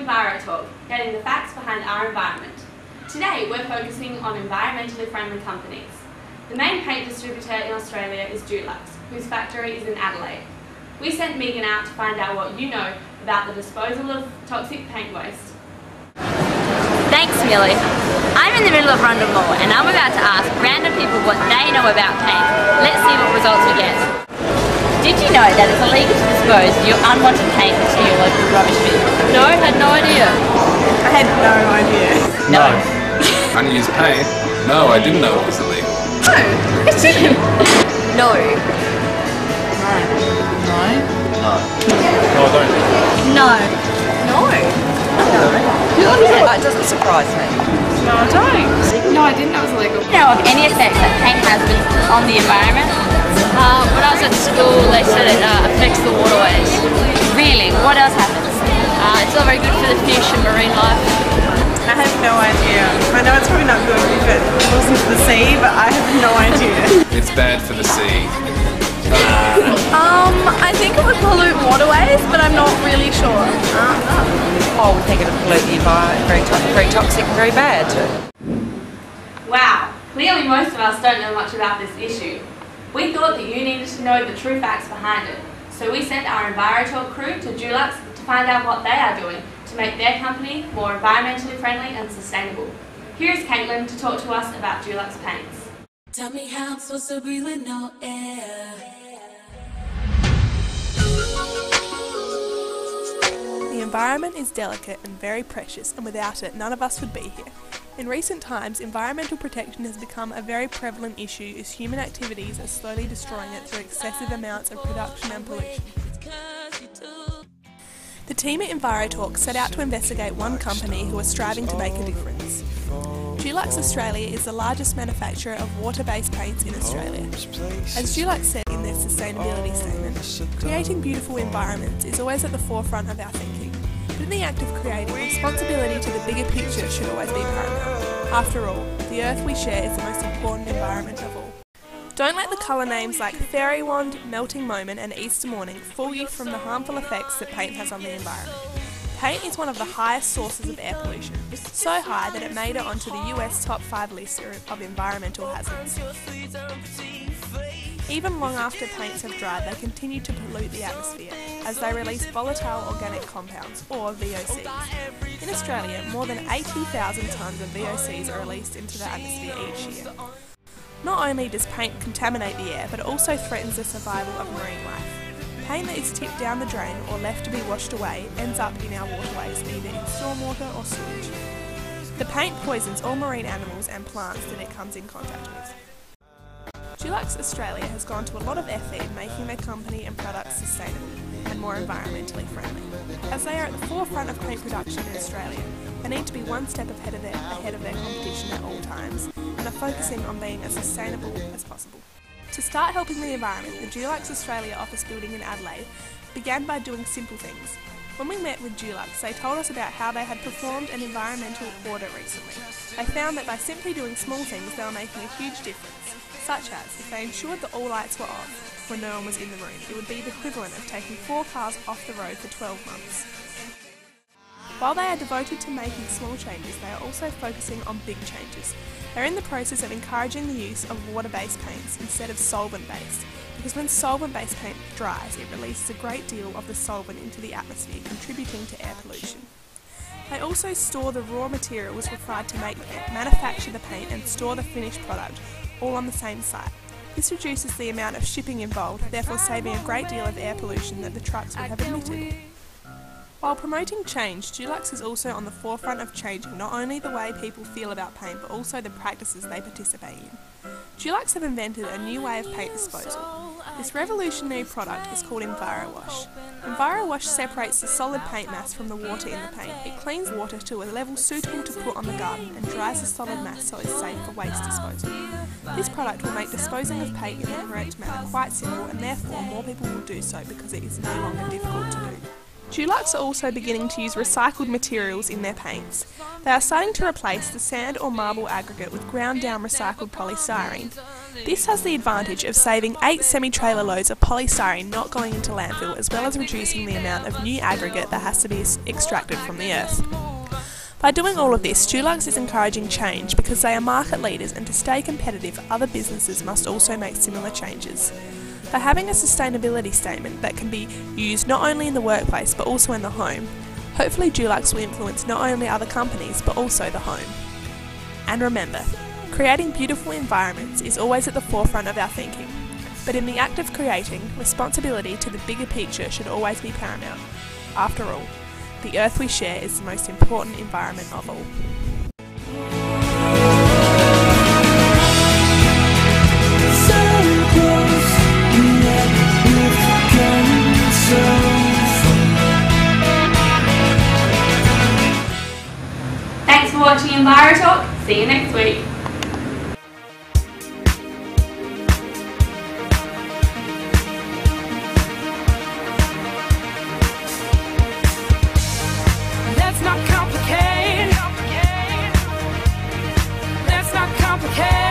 Enviro Talk, getting the facts behind our environment. Today we're focusing on environmentally friendly companies. The main paint distributor in Australia is Dulux, whose factory is in Adelaide. We sent Megan out to find out what you know about the disposal of toxic paint waste. Thanks, Millie. I'm in the middle of Rundle Mall and I'm about to ask random people what they know about paint. Let's see what results we get. Did you know that it's illegal to dispose your unwanted paint to your local rubbish bin? No, had no idea. I had no idea. No. Unused paint? No, I didn't know it was illegal. No, I didn't. No. No. No, I don't. No. No. That doesn't surprise me. No, I don't. No, I didn't know it was illegal. Do you know of any effects that paint has on the environment? When I was at school, they said it affects the waterways. Really? What else happens? It's not very good for the fish and marine life. I have no idea. I know it's probably not good if it falls into the sea, but I have no idea. It's bad for the sea. I think it would pollute waterways, but I'm not really sure. Oh, we think it'll pollute the environment. Very toxic and very bad. Wow, clearly most of us don't know much about this issue. We thought that you needed to know the true facts behind it, so we sent our Enviro Talk crew to Dulux to find out what they are doing to make their company more environmentally friendly and sustainable. Here's Caitlin to talk to us about Dulux paints. Tell me how I'm supposed to breathe with no air. The environment is delicate and very precious, and without it, none of us would be here. In recent times, environmental protection has become a very prevalent issue as human activities are slowly destroying it through excessive amounts of production and pollution. The team at Enviro Talk set out to investigate one company who are striving to make a difference. Dulux Australia is the largest manufacturer of water-based paints in Australia. As Dulux said in their sustainability statement, creating beautiful environments is always at the forefront of our thinking. But in the act of creating, responsibility to the bigger picture should always be paramount. After all, the earth we share is the most important environment of all. Don't let the colour names like Fairy Wand, Melting Moment and Easter Morning fool you from the harmful effects that paint has on the environment. Paint is one of the highest sources of air pollution, so high that it made it onto the US top 5 list of environmental hazards. Even long after paints have dried, they continue to pollute the atmosphere as they release volatile organic compounds, or VOCs. In Australia, more than 80,000 tonnes of VOCs are released into the atmosphere each year. Not only does paint contaminate the air, but it also threatens the survival of marine life. Paint that is tipped down the drain or left to be washed away ends up in our waterways, either in stormwater or sewage. The paint poisons all marine animals and plants that it comes in contact with. Dulux Australia has gone to a lot of effort in making their company and products sustainable and more environmentally friendly. As they are at the forefront of paint production in Australia, they need to be one step ahead of their competition at all times and are focusing on being as sustainable as possible. To start helping the environment, the Dulux Australia office building in Adelaide began by doing simple things. When we met with Dulux, they told us about how they had performed an environmental audit recently. They found that by simply doing small things, they were making a huge difference, such as if they ensured that all lights were off when no one was in the room, it would be the equivalent of taking 4 cars off the road for 12 months. While they are devoted to making small changes, they are also focusing on big changes. They're in the process of encouraging the use of water-based paints instead of solvent-based, because when solvent-based paint dries, it releases a great deal of the solvent into the atmosphere, contributing to air pollution. They also store the raw materials required to make paint, manufacture the paint and store the finished product, all on the same site. This reduces the amount of shipping involved, therefore saving a great deal of air pollution that the trucks would have emitted. While promoting change, Dulux is also on the forefront of changing not only the way people feel about paint, but also the practices they participate in. Dulux have invented a new way of paint disposal. This revolutionary product is called Enviro Wash. Enviro Wash separates the solid paint mass from the water in the paint. It cleans water to a level suitable to put on the garden and dries the solid mass so it's safe for waste disposal. This product will make disposing of paint in the correct manner quite simple, and therefore more people will do so because it is no longer difficult to do. Dulux are also beginning to use recycled materials in their paints. They are starting to replace the sand or marble aggregate with ground down recycled polystyrene. This has the advantage of saving 8 semi-trailer loads of polystyrene not going into landfill, as well as reducing the amount of new aggregate that has to be extracted from the earth. By doing all of this, Dulux is encouraging change because they are market leaders, and to stay competitive, other businesses must also make similar changes. By having a sustainability statement that can be used not only in the workplace but also in the home, hopefully Dulux will influence not only other companies but also the home. And remember, creating beautiful environments is always at the forefront of our thinking, but in the act of creating, responsibility to the bigger picture should always be paramount. After all, the earth we share is the most important environment of all. Thanks for watching Enviro Talk. See you next week. Let's not complicate.